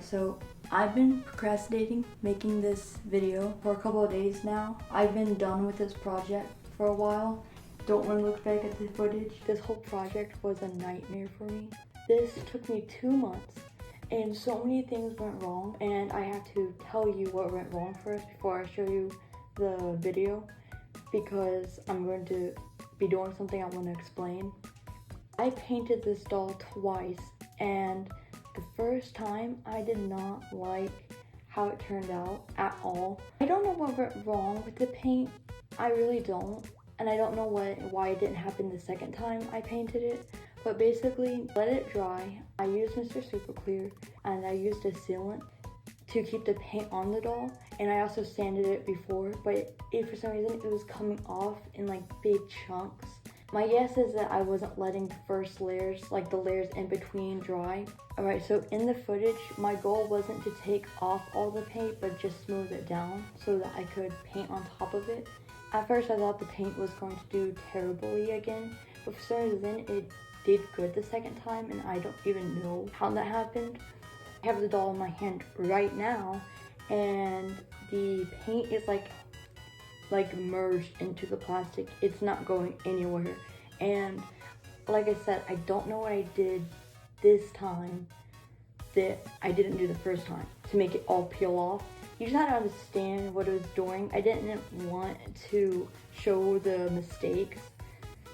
So I've been procrastinating making this video for a couple of days now. I've been done with this project for a while. Don't want to look back at the footage. This whole project was a nightmare for me. This took me 2 months and so many things went wrong, and I have to tell you what went wrong first before I show you the video, because I'm going to be doing something I want to explain. I painted this doll twice, and the first time I did not like how it turned out at all. I don't know what went wrong with the paint. I really don't. And I don't know why it didn't happen the second time I painted it. But basically, let it dry. I used Mr. Super Clear and I used a sealant to keep the paint on the doll. And I also sanded it before, but for some reason it was coming off in like big chunks. My guess is that I wasn't letting the first layers, like the layers in between, dry. Alright, so in the footage, my goal wasn't to take off all the paint, but just smooth it down so that I could paint on top of it. At first I thought the paint was going to do terribly again, but for some reason it did good the second time, and I don't even know how that happened. I have the doll in my hand right now, and the paint is like merged into the plastic. It's not going anywhere. And like I said, I don't know what I did this time that I didn't do the first time to make it all peel off. You just had to understand what it was doing. I didn't want to show the mistakes,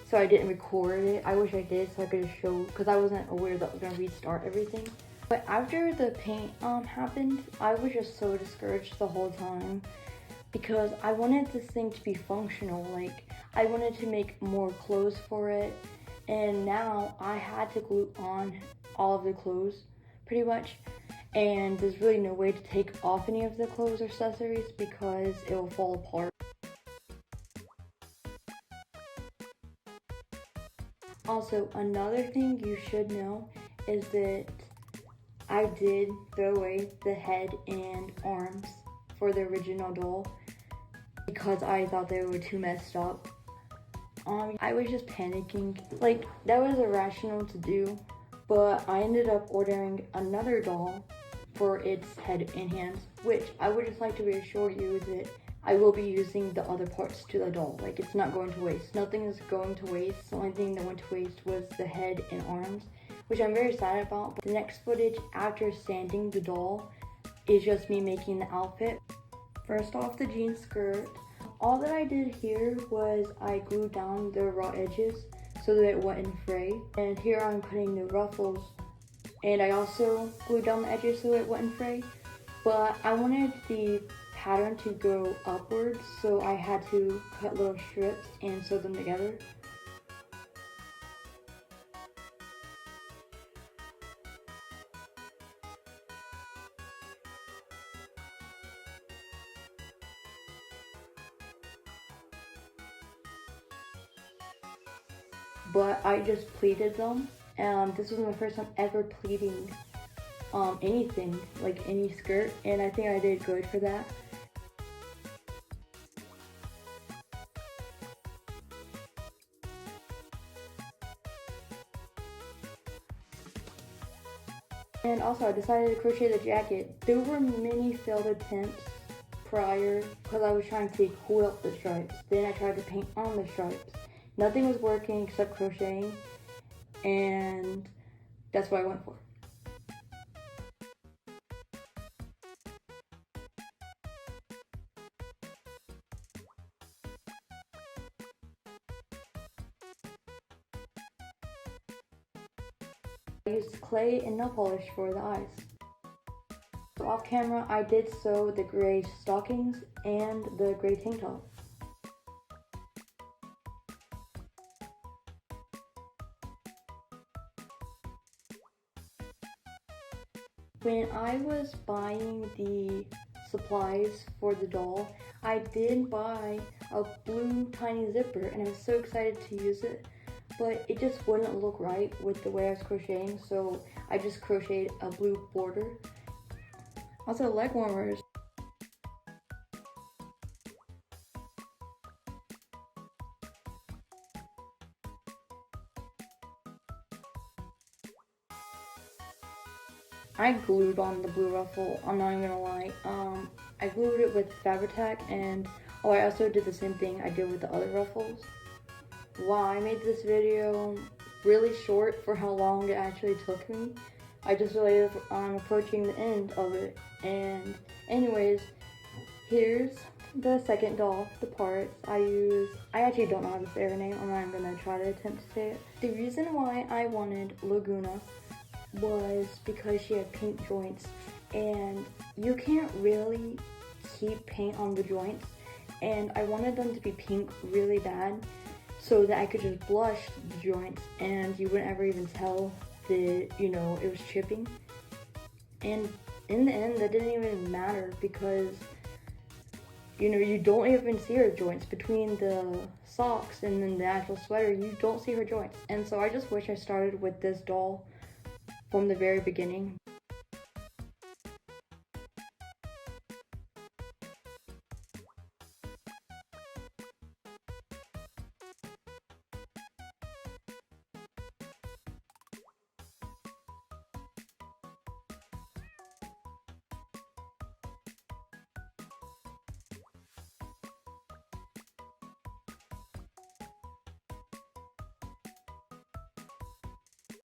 so I didn't record it. I wish I did, so I could have showed, because I wasn't aware that I was going to restart everything. But after the paint happened, I was just so discouraged the whole time, because I wanted this thing to be functional. Like, I wanted to make more clothes for it, and now I had to glue on all of the clothes pretty much, and there's really no way to take off any of the clothes or accessories because it will fall apart. Also, another thing you should know is that I did throw away the head and arms for the original doll because I thought they were too messed up. I was just panicking. Like, that was irrational to do, but I ended up ordering another doll for its head and hands, which I would just like to reassure you that I will be using the other parts to the doll. Like, it's not going to waste. Nothing is going to waste. The only thing that went to waste was the head and arms, which I'm very sad about. But the next footage after sanding the doll is just me making the outfit. First off, the jean skirt. All that I did here was I glued down the raw edges so that it wouldn't fray. And here I'm putting the ruffles, and I also glued down the edges so it wouldn't fray. But I wanted the pattern to go upwards, so I had to cut little strips and sew them together. But I just pleated them, and this was my first time ever pleating anything, like any skirt, and I think I did good for that. And also I decided to crochet the jacket. There were many failed attempts prior because I was trying to quilt the stripes. Then I tried to paint on the stripes. Nothing was working except crocheting, and that's what I went for. I used clay and nail polish for the eyes. So off camera, I did sew the gray stockings and the gray tank top. When I was buying the supplies for the doll, I did buy a blue tiny zipper, and I was so excited to use it, but it just wouldn't look right with the way I was crocheting, so I just crocheted a blue border. Also, leg warmers. I glued on the blue ruffle, I'm not even gonna lie. I glued it with Fabri-Tac, and I also did the same thing I did with the other ruffles. Wow, I made this video really short for how long it actually took me. I just realized I'm approaching the end of it. And anyways, here's the second doll, the parts I actually don't know how to say her name. I'm not even gonna try to attempt to say it. The reason why I wanted Laguna was because she had pink joints, and you can't really keep paint on the joints, and I wanted them to be pink really bad so that I could just blush the joints and you wouldn't ever even tell that, you know, it was chipping. And in the end, that didn't even matter because, you know, you don't even see her joints between the socks and then the actual sweater. You don't see her joints. And so I just wish I started with this doll from the very beginning.